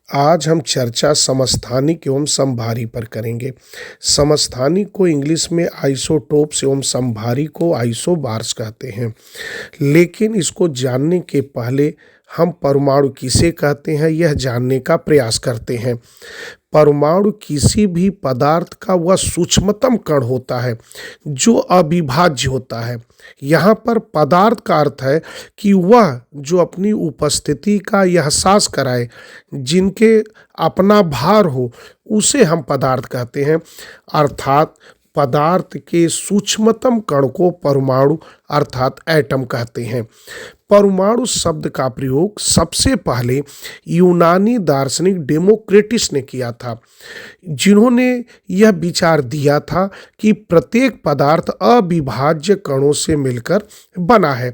आज हम चर्चा समस्थानिक एवं समभारी पर करेंगे। समस्थानिक को इंग्लिश में आइसोटोप्स एवं समभारी को आइसोबार्स कहते हैं। लेकिन इसको जानने के पहले हम परमाणु किसे कहते हैं यह जानने का प्रयास करते हैं। परमाणु किसी भी पदार्थ का वह सूक्ष्मतम कण होता है जो अविभाज्य होता है। यहाँ पर पदार्थ का अर्थ है कि वह जो अपनी उपस्थिति का एहसास कराए, जिनके अपना भार हो, उसे हम पदार्थ कहते हैं। अर्थात पदार्थ के सूक्ष्मतम कण को परमाणु अर्थात एटम कहते हैं। परमाणु शब्द का प्रयोग सबसे पहले यूनानी दार्शनिक डेमोक्रिटस ने किया था, जिन्होंने यह विचार दिया था कि प्रत्येक पदार्थ अविभाज्य कणों से मिलकर बना है।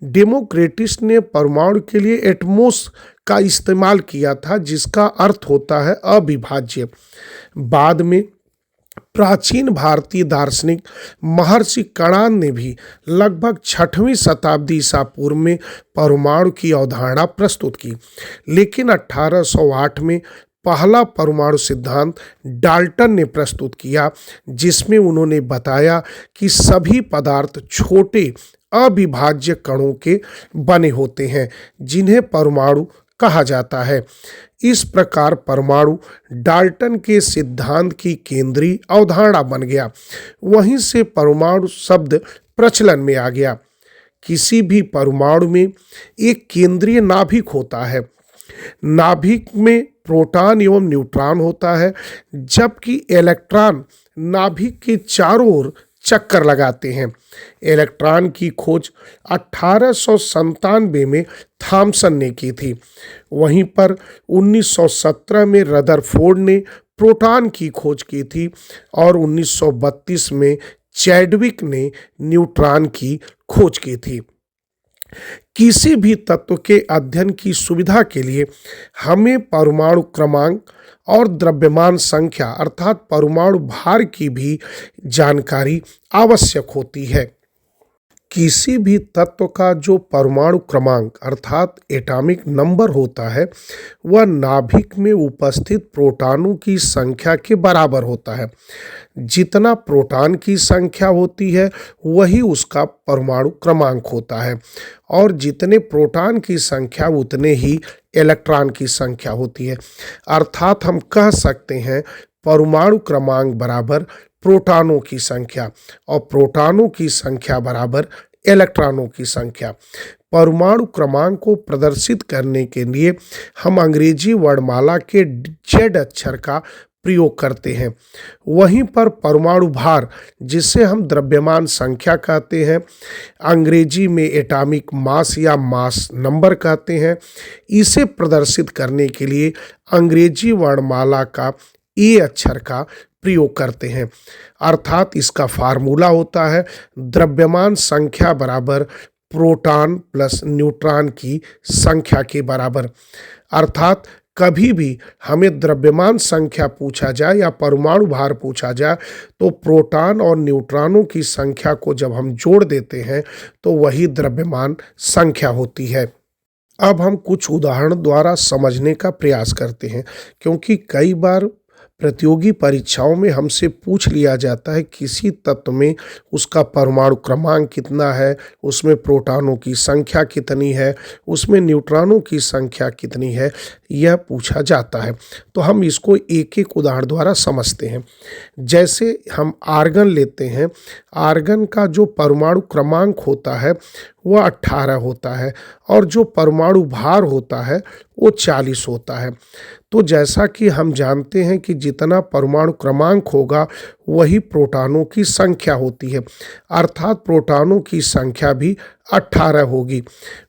डेमोक्रिटस ने परमाणु के लिए एटमोस का इस्तेमाल किया था, जिसका अर्थ होता है अविभाज्य। बाद में प्राचीन भारतीय दार्शनिक महर्षि कणाद ने भी लगभग 6वीं शताब्दी ईसा पूर्व में परमाणु की अवधारणा प्रस्तुत की। लेकिन 1808 में पहला परमाणु सिद्धांत डाल्टन ने प्रस्तुत किया, जिसमें उन्होंने बताया कि सभी पदार्थ छोटे अविभाज्य कणों के बने होते हैं, जिन्हें परमाणु कहा जाता है। इस प्रकार परमाणु डाल्टन के सिद्धांत की केंद्रीय अवधारणा बन गया। वहीं से परमाणु शब्द प्रचलन में आ गया। किसी भी परमाणु में एक केंद्रीय नाभिक होता है। नाभिक में प्रोटॉन एवं न्यूट्रॉन होता है, जबकि इलेक्ट्रॉन नाभिक के चारों ओर चक्कर लगाते हैं। इलेक्ट्रॉन की खोज 1897 में थॉमसन ने की थी। वहीं पर 1917 में रदरफोर्ड ने प्रोटॉन की खोज की थी और 1932 में चैडविक ने न्यूट्रॉन की खोज की थी। किसी भी तत्व के अध्ययन की सुविधा के लिए हमें परमाणु क्रमांक और द्रव्यमान संख्या अर्थात परमाणु भार की भी जानकारी आवश्यक होती है। किसी भी तत्व का जो परमाणु क्रमांक अर्थात एटॉमिक नंबर होता है, वह नाभिक में उपस्थित प्रोटॉनों की संख्या के बराबर होता है। जितना प्रोटॉन की संख्या होती है वही उसका परमाणु क्रमांक होता है, और जितने प्रोटॉन की संख्या उतने ही इलेक्ट्रॉन की संख्या होती है। अर्थात हम कह सकते हैं परमाणु क्रमांक बराबर प्रोटॉनों की संख्या और प्रोटॉनों की संख्या बराबर इलेक्ट्रॉनों की संख्या। परमाणु क्रमांक को प्रदर्शित करने के लिए हम अंग्रेजी वर्णमाला के Z अक्षर का प्रयोग करते हैं। वहीं पर परमाणु भार, जिसे हम द्रव्यमान संख्या कहते हैं, अंग्रेजी में एटॉमिक मास या मास नंबर कहते हैं, इसे प्रदर्शित करने के लिए अंग्रेजी वर्णमाला का A अक्षर का प्रयोग करते हैं। अर्थात इसका फार्मूला होता है द्रव्यमान संख्या बराबर प्रोटॉन प्लस न्यूट्रॉन की संख्या के बराबर। अर्थात कभी भी हमें द्रव्यमान संख्या पूछा जाए या परमाणु भार पूछा जाए तो प्रोटॉन और न्यूट्रॉनों की संख्या को जब हम जोड़ देते हैं तो वही द्रव्यमान संख्या होती है। अब हम कुछ उदाहरण द्वारा समझने का प्रयास करते हैं, क्योंकि कई बार प्रतियोगी परीक्षाओं में हमसे पूछ लिया जाता है किसी तत्व में उसका परमाणु क्रमांक कितना है, उसमें प्रोटॉनों की संख्या कितनी है, उसमें न्यूट्रॉनों की संख्या कितनी है, यह पूछा जाता है। तो हम इसको एक एक उदाहरण द्वारा समझते हैं। जैसे हम आर्गन लेते हैं, आर्गन का जो परमाणु क्रमांक होता है वह 18 होता है और जो परमाणु भार होता है वो 40 होता है। तो जैसा कि हम जानते हैं कि जितना परमाणु क्रमांक होगा वही प्रोटॉनों की संख्या होती है, अर्थात प्रोटॉनों की संख्या भी 18 होगी।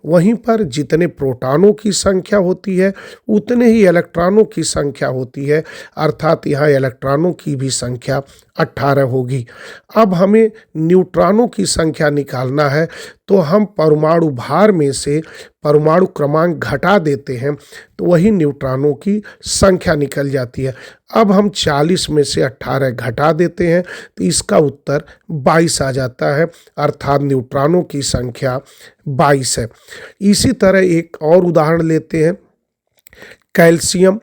वहीं पर जितने प्रोटॉनों की संख्या होती है उतने ही इलेक्ट्रॉनों की संख्या होती है, अर्थात यहाँ इलेक्ट्रॉनों की भी संख्या 18 होगी। अब हमें न्यूट्रॉनों की संख्या निकालना है, तो हम परमाणु भार में से परमाणु क्रमांक घटा देते हैं तो वही न्यूट्रॉनों की संख्या निकल जाती है। अब हम 40 में से 18 घटा देते हैं तो इसका उत्तर 22 आ जाता है, अर्थात न्यूट्रॉनों की संख्या 22 है। इसी तरह एक और उदाहरण लेते हैं। कैल्शियम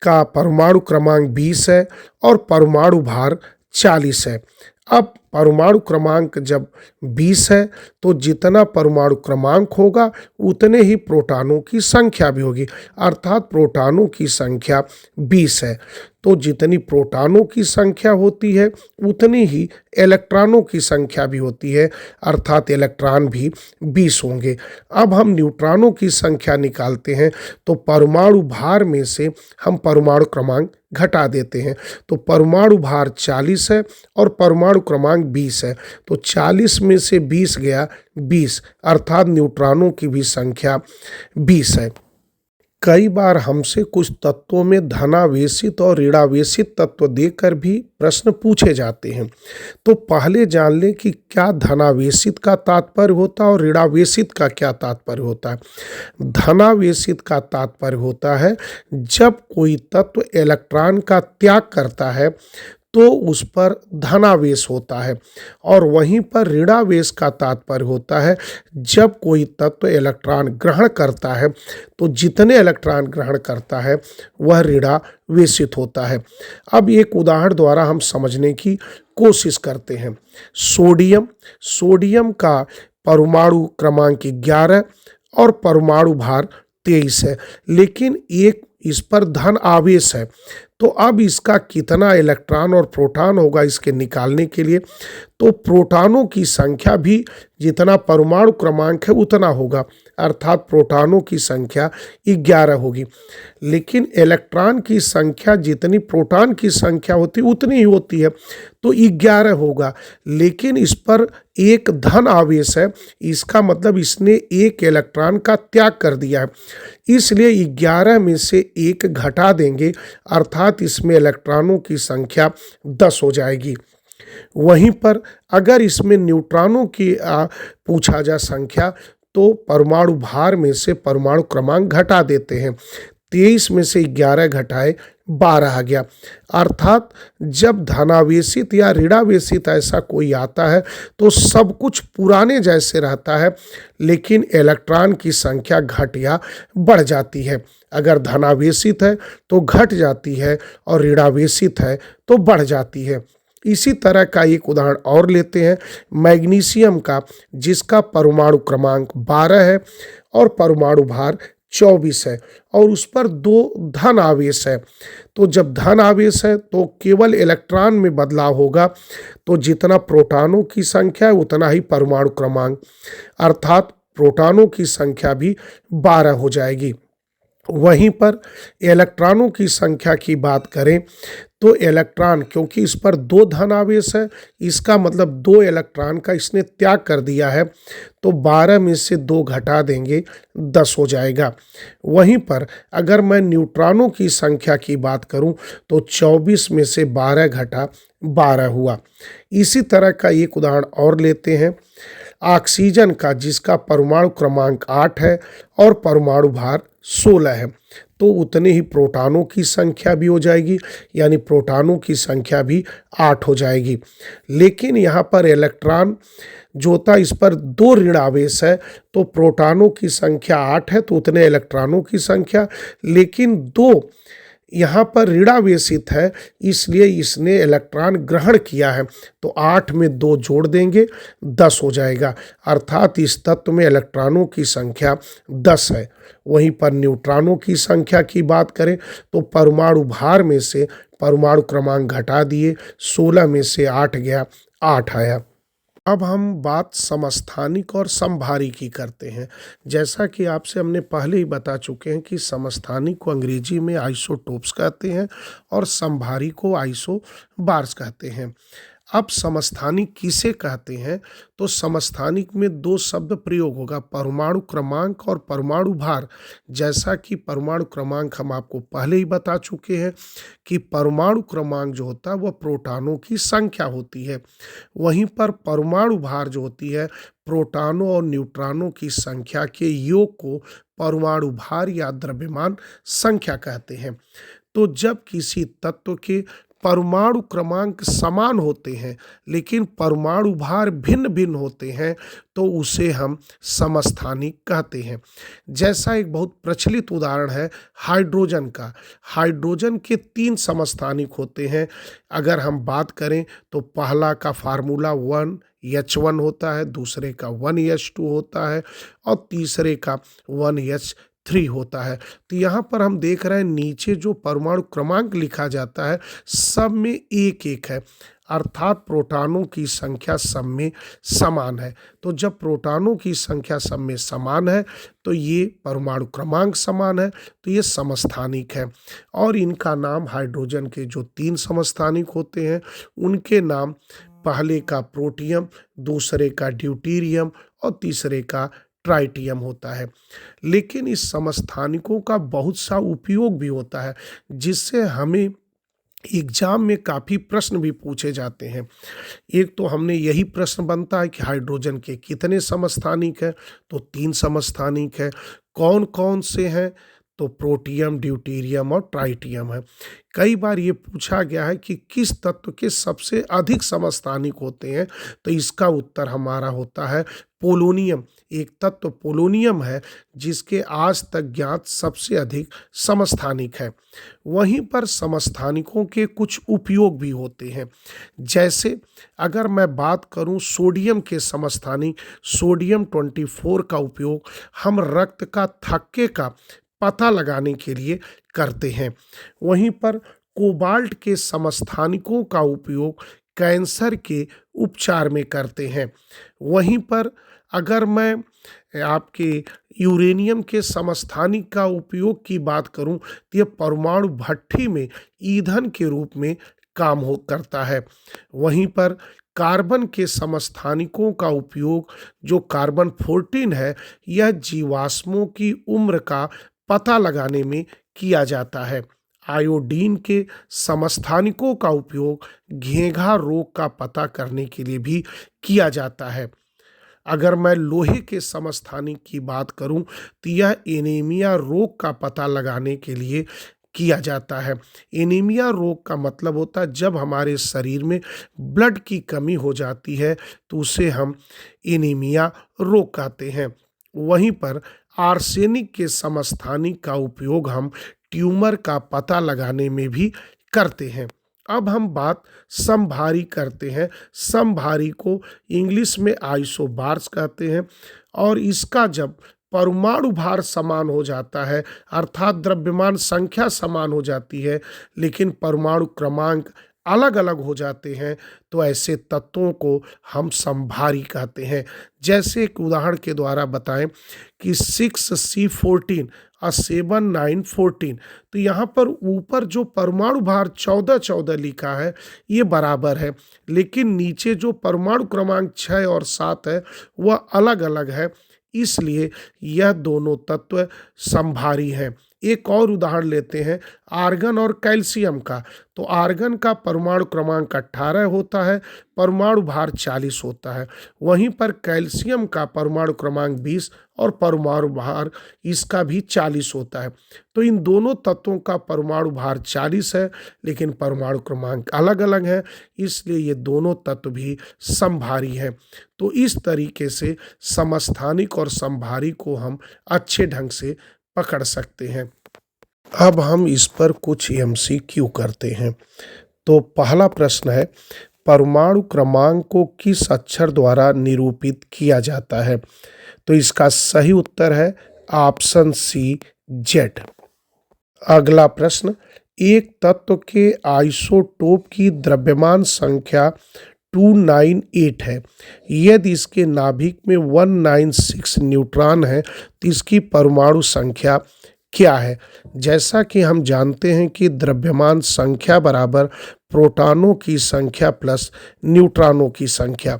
का परमाणु क्रमांक 20 है और परमाणु भार 40 है। अब परमाणु क्रमांक जब 20 है तो जितना परमाणु क्रमांक होगा उतने ही प्रोटॉनों की संख्या भी होगी, अर्थात प्रोटॉनों की संख्या 20 है। तो जितनी प्रोटॉनों की संख्या होती है उतनी ही इलेक्ट्रॉनों की संख्या भी होती है, अर्थात इलेक्ट्रॉन भी 20 होंगे। अब हम न्यूट्रॉनों की संख्या निकालते हैं तो परमाणु भार में से हम परमाणु क्रमांक घटा देते हैं। तो परमाणु भार 40 है और परमाणु क्रमांक 20 है, तो 40 में से 20 गया 20, अर्थात न्यूट्रॉनों की भी संख्या 20 है। कई बार हमसे कुछ तत्वों में धनावेशित और ऋणावेशित तत्व देकर भी प्रश्न पूछे जाते हैं। तो पहले जान लें कि क्या धनावेशित का तात्पर्य होता है और ऋणावेशित का क्या तात्पर्य होता है। धनावेशित का तात्पर्य होता है जब कोई तत्व इलेक्ट्रॉन का त्याग करता है तो उस पर धनावेश होता है, और वहीं पर ऋणावेश का तात्पर्य होता है जब कोई तत्व इलेक्ट्रॉन ग्रहण करता है तो जितने इलेक्ट्रॉन ग्रहण करता है वह ऋणावेशित होता है। अब एक उदाहरण द्वारा हम समझने की कोशिश करते हैं। सोडियम का परमाणु क्रमांक 11 और परमाणु भार 23 है, लेकिन एक इस पर धन आवेश है। तो अब इसका कितना इलेक्ट्रॉन और प्रोटॉन होगा इसके निकालने के लिए, तो प्रोटॉनों की संख्या भी जितना परमाणु क्रमांक है उतना होगा, अर्थात प्रोटॉनों की संख्या 11 होगी। लेकिन इलेक्ट्रॉन की संख्या जितनी प्रोटॉन की संख्या होती उतनी ही होती है, तो 11 होगा, लेकिन इस पर एक धन आवेश है, इसका मतलब इसने एक इलेक्ट्रॉन का त्याग कर दिया है, इसलिए 11 में से एक घटा देंगे, अर्थात इसमें इलेक्ट्रॉनों की संख्या 10 हो जाएगी। वहीं पर अगर इसमें न्यूट्रॉनों की पूछा जा संख्या तो परमाणु भार में से परमाणु क्रमांक घटा देते हैं। 23 में से 11 घटाए 12 आ गया, अर्थात जब धनावेशित या ऋणावेशित ऐसा कोई आता है तो सब कुछ पुराने जैसे रहता है, लेकिन इलेक्ट्रॉन की संख्या घट या बढ़ जाती है। अगर धनावेशित है तो घट जाती है और ऋणावेशित है तो बढ़ जाती है। इसी तरह का एक उदाहरण और लेते हैं मैग्नीशियम का, जिसका परमाणु क्रमांक 12 है और परमाणु भार 24 है और उस पर 2 धन आवेश है। तो जब धन आवेश है तो केवल इलेक्ट्रॉन में बदलाव होगा, तो जितना प्रोटॉनों की संख्या है उतना ही परमाणु क्रमांक, अर्थात प्रोटॉनों की संख्या भी 12 हो जाएगी। वहीं पर इलेक्ट्रॉनों की संख्या की बात करें तो इलेक्ट्रॉन, क्योंकि इस पर 2 धन आवेश है, इसका मतलब 2 इलेक्ट्रॉन का इसने त्याग कर दिया है, तो 12 में से 2 घटा देंगे 10 हो जाएगा। वहीं पर अगर मैं न्यूट्रॉनों की संख्या की बात करूं तो 24 में से 12 घटा 12 हुआ। इसी तरह का एक उदाहरण और लेते हैं ऑक्सीजन का, जिसका परमाणु क्रमांक 8 है और परमाणु भार 16 है, तो उतने ही प्रोटॉनों की संख्या भी हो जाएगी, यानी प्रोटॉनों की संख्या भी 8 हो जाएगी। लेकिन यहाँ पर इलेक्ट्रॉन जो होता है इस पर 2 ऋण आवेश है, तो प्रोटॉनों की संख्या 8 है तो उतने इलेक्ट्रॉनों की संख्या, लेकिन 2 यहाँ पर ऋणावेशित है इसलिए इसने इलेक्ट्रॉन ग्रहण किया है, तो 8 में 2 जोड़ देंगे 10 हो जाएगा, अर्थात इस तत्व में इलेक्ट्रॉनों की संख्या 10 है। वहीं पर न्यूट्रॉनों की संख्या की बात करें तो परमाणु भार में से परमाणु क्रमांक घटा दिए, 16 में से 8 गया, 8 आया। अब हम बात समस्थानिक और समभारी की करते हैं। जैसा कि आपसे हमने पहले ही बता चुके हैं कि समस्थानिक को अंग्रेजी में आइसोटोप्स कहते हैं और समभारी को आइसोबार्स कहते हैं। अब समस्थानिक किसे कहते हैं, तो समस्थानिक में 2 शब्द प्रयोग होगा, परमाणु क्रमांक और परमाणु भार। जैसा कि परमाणु क्रमांक हम आपको पहले ही बता चुके हैं कि परमाणु क्रमांक जो होता है वह प्रोटॉनों की संख्या होती है, वहीं पर परमाणु भार जो होती है प्रोटॉनों और न्यूट्रॉनों की संख्या के योग को परमाणु भार या द्रव्यमान संख्या कहते हैं। तो जब किसी तत्व के परमाणु क्रमांक समान होते हैं लेकिन परमाणु भार भिन्न भिन्न होते हैं तो उसे हम समस्थानिक कहते हैं। जैसा एक बहुत प्रचलित उदाहरण है हाइड्रोजन का। हाइड्रोजन के 3 समस्थानिक होते हैं। अगर हम बात करें तो पहला का फार्मूला 1H1 होता है, दूसरे का 1H2 होता है और तीसरे का 1H3 होता है। तो यहाँ पर हम देख रहे हैं नीचे जो परमाणु क्रमांक लिखा जाता है सब में एक एक है, अर्थात प्रोटॉनों की संख्या सब में समान है। तो जब प्रोटॉनों की संख्या सब में समान है तो ये परमाणु क्रमांक समान है, तो ये समस्थानिक है। और इनका नाम हाइड्रोजन के जो 3 समस्थानिक होते हैं उनके नाम पहले का प्रोटियम, दूसरे का ड्यूटीरियम और तीसरे का ट्राइटियम होता है। लेकिन इस समस्थानिकों का बहुत सा उपयोग भी होता है जिससे हमें एग्जाम में काफ़ी प्रश्न भी पूछे जाते हैं। एक तो हमने यही प्रश्न बनता है कि हाइड्रोजन के कितने समस्थानिक हैं, तो 3 समस्थानिक है। कौन कौन से हैं, तो प्रोटियम, ड्यूटीरियम और ट्राइटियम है। कई बार ये पूछा गया है कि किस तत्व के सबसे अधिक समस्थानिक होते हैं, तो इसका उत्तर हमारा होता है पोलोनियम। एक तत्व पोलोनियम है जिसके आज तक ज्ञात सबसे अधिक समस्थानिक है। वहीं पर समस्थानिकों के कुछ उपयोग भी होते हैं। जैसे अगर मैं बात करूं सोडियम के समस्थानिक सोडियम 24 का उपयोग हम रक्त का थक्के का पता लगाने के लिए करते हैं। वहीं पर कोबाल्ट के समस्थानिकों का उपयोग कैंसर के उपचार में करते हैं। वहीं पर अगर मैं आपके यूरेनियम के समस्थानिक का उपयोग की बात करूं तो ये परमाणु भट्ठी में ईंधन के रूप में काम हो करता है। वहीं पर कार्बन के समस्थानिकों का उपयोग जो कार्बन 14 है यह जीवाश्मों की उम्र का पता लगाने में किया जाता है। आयोडीन के समस्थानिकों का उपयोग घेंघा रोग का पता करने के लिए भी किया जाता है। अगर मैं लोहे के समस्थानिक की बात करूं तो यह एनीमिया रोग का पता लगाने के लिए किया जाता है। एनीमिया रोग का मतलब होता है जब हमारे शरीर में ब्लड की कमी हो जाती है तो उसे हम एनीमिया रोग कहते हैं। वहीं पर आर्सेनिक के समस्थानिक का उपयोग हम ट्यूमर का पता लगाने में भी करते हैं। अब हम बात समभारी करते हैं। समभारी को इंग्लिश में आइसोबार्स कहते हैं और इसका जब परमाणु भार समान हो जाता है अर्थात द्रव्यमान संख्या समान हो जाती है लेकिन परमाणु क्रमांक अलग अलग हो जाते हैं तो ऐसे तत्वों को हम समभारी कहते हैं। जैसे एक उदाहरण के द्वारा बताएं कि 6C14 और 7 9 14, तो यहाँ पर ऊपर जो परमाणु भार 14 लिखा है ये बराबर है लेकिन नीचे जो परमाणु क्रमांक 6 और 7 है वह अलग अलग है, इसलिए यह दोनों तत्व समभारी हैं। एक और उदाहरण लेते हैं आर्गन और कैल्शियम का। तो आर्गन का परमाणु क्रमांक 18 होता है, परमाणु भार 40 होता है। वहीं पर कैल्शियम का परमाणु क्रमांक 20 और परमाणु भार इसका भी 40 होता है। तो इन दोनों तत्वों का परमाणु भार 40 है लेकिन परमाणु क्रमांक अलग अलग है, इसलिए ये दोनों तत्व भी समभारी हैं। तो इस तरीके से समस्थानिक और समभारी को हम अच्छे ढंग से पकड़ सकते हैं। अब हम इस पर कुछ MCQ करते हैं। तो पहला प्रश्न है परमाणु क्रमांक को किस अक्षर द्वारा निरूपित किया जाता है, तो इसका सही उत्तर है ऑप्शन सी Z। अगला प्रश्न एक तत्व के आइसोटोप की द्रव्यमान संख्या 298 है, यदि इसके नाभिक में 196 न्यूट्रॉन है तो इसकी परमाणु संख्या क्या है। जैसा कि हम जानते हैं कि द्रव्यमान संख्या बराबर प्रोटॉनों की संख्या प्लस न्यूट्रॉनों की संख्या।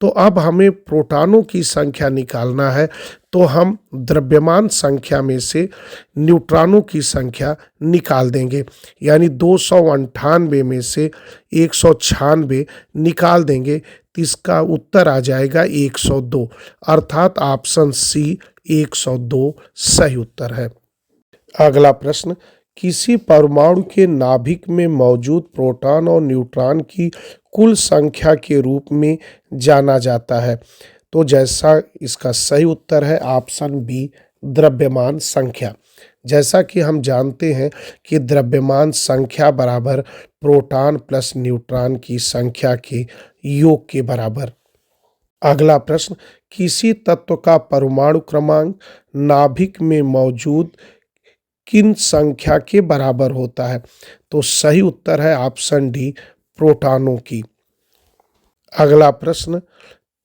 तो अब हमें प्रोटॉनों की संख्या निकालना है तो हम द्रव्यमान संख्या में से न्यूट्रॉनों की संख्या निकाल देंगे, यानी 298 में से 196 निकाल देंगे तो इसका उत्तर आ जाएगा 102, अर्थात ऑप्शन सी 102 सही उत्तर है। अगला प्रश्न किसी परमाणु के नाभिक में मौजूद प्रोटॉन और न्यूट्रॉन की कुल संख्या के रूप में जाना जाता है। तो जैसा इसका सही उत्तर है ऑप्शन बी, द्रव्यमान संख्या। जैसा कि हम जानते हैं कि द्रव्यमान संख्या बराबर प्रोटॉन प्लस न्यूट्रॉन की संख्या के योग के बराबर। अगला प्रश्न, किसी तत्व का परमाणु क्रमांक नाभिक में मौजूद किन संख्या के बराबर होता है? तो सही उत्तर है ऑप्शन डी, प्रोटॉनों की। अगला प्रश्न,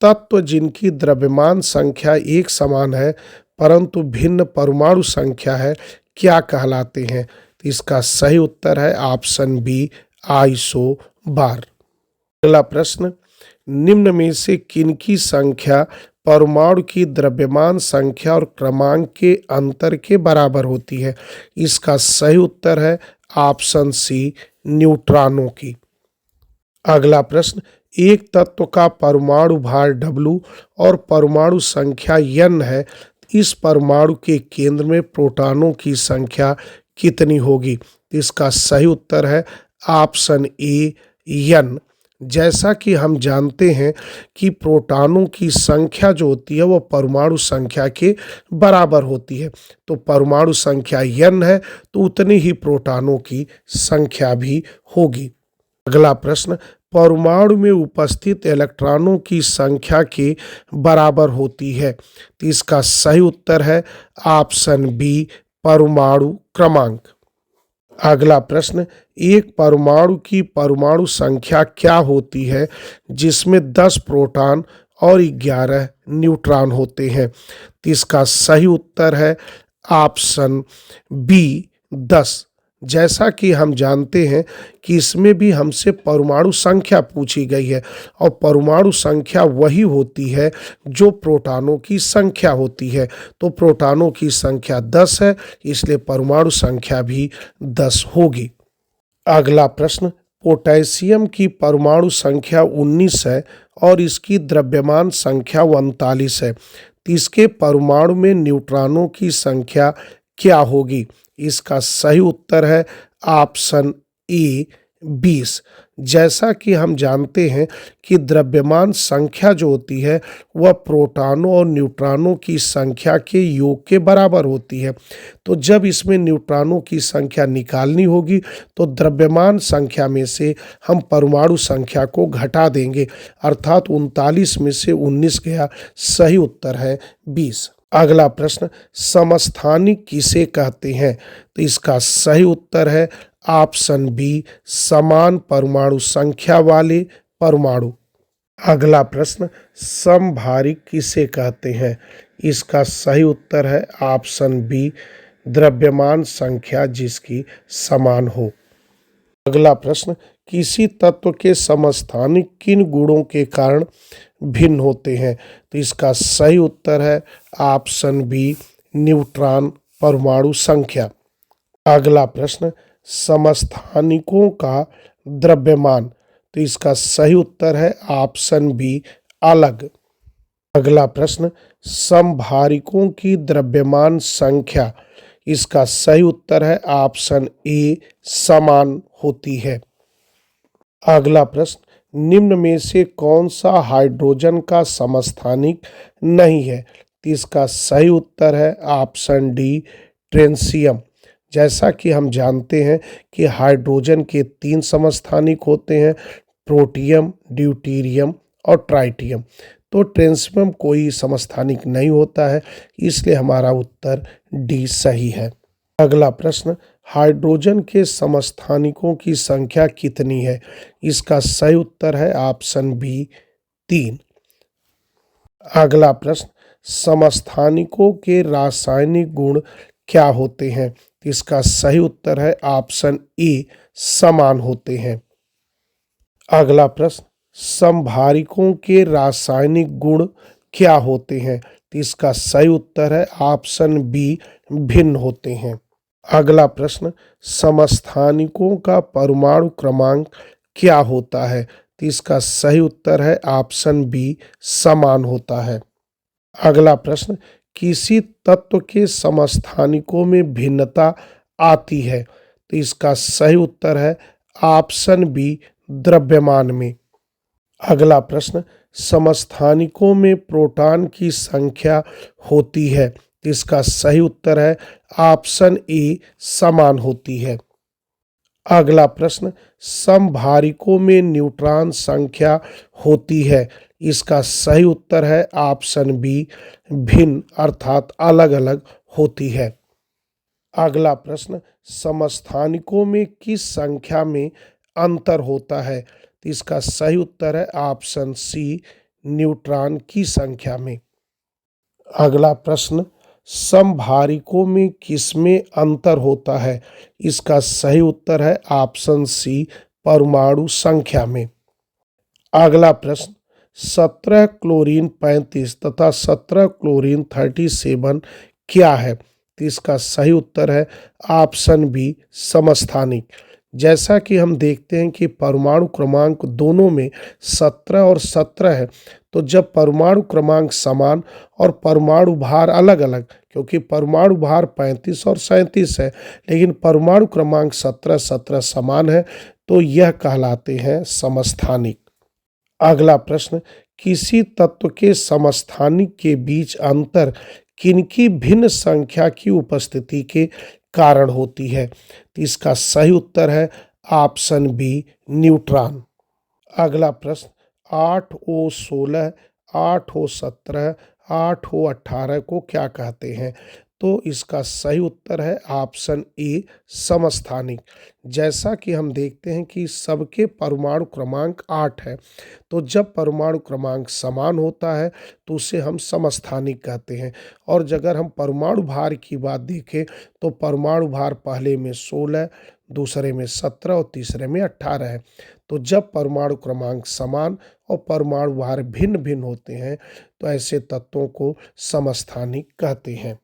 तत्व जिनकी द्रव्यमान संख्या एक समान है परंतु भिन्न परमाणु संख्या है क्या कहलाते हैं? तो इसका सही उत्तर है ऑप्शन बी, आइसोबार। अगला प्रश्न, निम्न में से किनकी संख्या परमाणु की द्रव्यमान संख्या और क्रमांक के अंतर के बराबर होती है? इसका सही उत्तर है ऑप्शन सी, न्यूट्रॉनों की। अगला प्रश्न, एक तत्व का परमाणु भार W और परमाणु संख्या n है, इस परमाणु के केंद्र में प्रोटॉनों की संख्या कितनी होगी? इसका सही उत्तर है ऑप्शन ए, n। जैसा कि हम जानते हैं कि प्रोटॉनों की संख्या जो होती है वो परमाणु संख्या के बराबर होती है, तो परमाणु संख्या n है तो उतनी ही प्रोटॉनों की संख्या भी होगी। अगला प्रश्न, परमाणु में उपस्थित इलेक्ट्रॉनों की संख्या के बराबर होती है? तो इसका सही उत्तर है ऑप्शन बी, परमाणु क्रमांक। अगला प्रश्न, एक परमाणु की परमाणु संख्या क्या होती है जिसमें 10 प्रोटॉन और 11 न्यूट्रॉन होते हैं? तो इसका सही उत्तर है ऑप्शन बी, 10। जैसा कि हम जानते हैं कि इसमें भी हमसे परमाणु संख्या पूछी गई है और परमाणु संख्या वही होती है जो प्रोटॉनों की संख्या होती है, तो प्रोटॉनों की संख्या 10 है इसलिए परमाणु संख्या भी 10 होगी। अगला प्रश्न, पोटेशियम की परमाणु संख्या 19 है और इसकी द्रव्यमान संख्या 39 है, तो इसके परमाणु में न्यूट्रॉनों की संख्या क्या होगी? इसका सही उत्तर है ऑप्शन ए, 20। जैसा कि हम जानते हैं कि द्रव्यमान संख्या जो होती है वह प्रोटॉनों और न्यूट्रॉनों की संख्या के योग के बराबर होती है, तो जब इसमें न्यूट्रॉनों की संख्या निकालनी होगी तो द्रव्यमान संख्या में से हम परमाणु संख्या को घटा देंगे, अर्थात 39 में से 19 गया, सही उत्तर है 20। अगला प्रश्न, समस्थानिक किसे कहते हैं? तो इसका सही उत्तर है ऑप्शन बी, समान परमाणु संख्या वाले परमाणु। अगला प्रश्न, समभारिक किसे कहते हैं? इसका सही उत्तर है ऑप्शन बी, द्रव्यमान संख्या जिसकी समान हो। अगला प्रश्न, किसी तत्व के समस्थानिक किन गुणों के कारण भिन्न होते हैं? तो इसका सही उत्तर है ऑप्शन बी, न्यूट्रॉन परमाणु संख्या। अगला प्रश्न, समस्थानिकों का द्रव्यमान, तो इसका सही उत्तर है ऑप्शन बी, अलग। अगला प्रश्न, समभारिकों की द्रव्यमान संख्या, इसका सही उत्तर है ऑप्शन ए, समान होती है। अगला प्रश्न, निम्न में से कौन सा हाइड्रोजन का समस्थानिक नहीं है? तो इसका सही उत्तर है ऑप्शन डी, ट्रेंशियम। जैसा कि हम जानते हैं कि हाइड्रोजन के 3 समस्थानिक होते हैं, प्रोटियम, ड्यूटेरियम और ट्राइटियम, तो ट्रेंशियम कोई समस्थानिक नहीं होता है, इसलिए हमारा उत्तर डी सही है। अगला प्रश्न, हाइड्रोजन के समस्थानिकों की संख्या कितनी है? इसका सही उत्तर है ऑप्शन बी, 3। अगला प्रश्न, समस्थानिकों के रासायनिक गुण क्या होते हैं? इसका सही उत्तर है ऑप्शन ए, समान होते हैं। अगला प्रश्न, समभारिकों के रासायनिक गुण क्या होते हैं? इसका सही उत्तर है ऑप्शन बी, भिन्न होते हैं। अगला प्रश्न, समस्थानिकों का परमाणु क्रमांक क्या होता है? तो इसका सही उत्तर है ऑप्शन बी, समान होता है। अगला प्रश्न, किसी तत्व के समस्थानिकों में भिन्नता आती है, तो इसका सही उत्तर है ऑप्शन बी, द्रव्यमान में। अगला प्रश्न, समस्थानिकों में प्रोटॉन की संख्या होती है, तो इसका सही उत्तर है ऑप्शन ए, समान होती है। अगला प्रश्न, समभारिकों में न्यूट्रॉन संख्या होती है, इसका सही उत्तर है ऑप्शन बी, भिन्न अर्थात अलग अलग होती है। अगला प्रश्न, समस्थानिकों में किस संख्या में अंतर होता है, तो इसका सही उत्तर है ऑप्शन सी, न्यूट्रॉन की संख्या में। अगला प्रश्न, समभारिकों में किसमें अंतर होता है, इसका सही उत्तर है ऑप्शन सी, परमाणु संख्या में। अगला प्रश्न, 17 क्लोरीन 35 तथा 17 क्लोरीन 37 क्या है, तो इसका सही उत्तर है ऑप्शन बी, समस्थानिक। जैसा कि हम देखते हैं कि परमाणु क्रमांक दोनों में 17 और 17 है, तो जब परमाणु क्रमांक समान और परमाणु भार अलग अलग, क्योंकि परमाणु भार 35 और 37 है लेकिन परमाणु क्रमांक 17 17 समान है, तो यह कहलाते हैं समस्थानिक। अगला प्रश्न, किसी तत्व के समस्थानिक के बीच अंतर किनकी भिन्न संख्या की उपस्थिति के कारण होती है, तो इसका सही उत्तर है ऑप्शन बी, न्यूट्रॉन। अगला प्रश्न, 8O16, 8O17, 8O18 को क्या कहते हैं, तो इसका सही उत्तर है ऑप्शन ए, समस्थानिक। जैसा कि हम देखते हैं कि सबके परमाणु क्रमांक 8 है, तो जब परमाणु क्रमांक समान होता है तो उसे हम समस्थानिक कहते हैं। और अगर हम परमाणु भार की बात देखें तो परमाणु भार पहले में 16, दूसरे में 17 और तीसरे में 18 है। तो जब परमाणु क्रमांक समान और परमाणु भार भिन्न भिन्न होते हैं तो ऐसे तत्वों को समस्थानिक कहते हैं।